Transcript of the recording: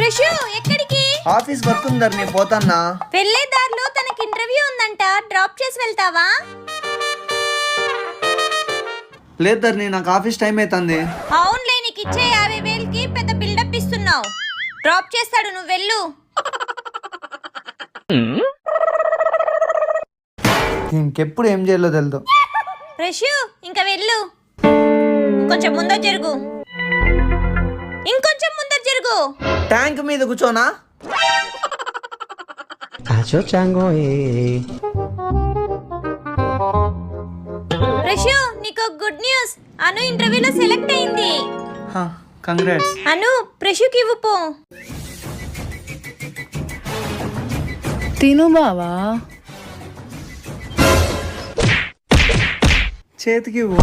ప్రశు ఎక్కడికి? Office work ఉందర్ నేను పోతాన్నా. వెళ్ళే దారిలో తనకి ఇంటర్వ్యూ ఉందంట, డ్రాప్ చేసి వెళ్తావా? లేదు ధర్ని, నాకు ఆఫీస్ టైం అవుతుంది. అవునులే, నీకు ఇచ్చే 50,000కి పెద్ద బిల్డప్ ఇస్తున్నావు. డ్రాప్ చేస్తాడు, నువ్వు వెళ్ళు. ఇంకెప్పుడు ఏం చేయాలో తెలుదు. ప్రశు ఇంకా వెళ్ళు. కొంచెం ముందర జరుగు, ఇంకొంచెం ముందర జరుగు. ట్యాంక్ మీద కూర్చోనా? ప్రశు నీకు గుడ్ న్యూస్, అను ఇంటర్వ్యూలో సెలెక్ట్ అయింది. కంగ్రాట్స్. అను ప్రశుకి ఇవ్వు పో. తిను బావా. చేతికి ఇవ్వు.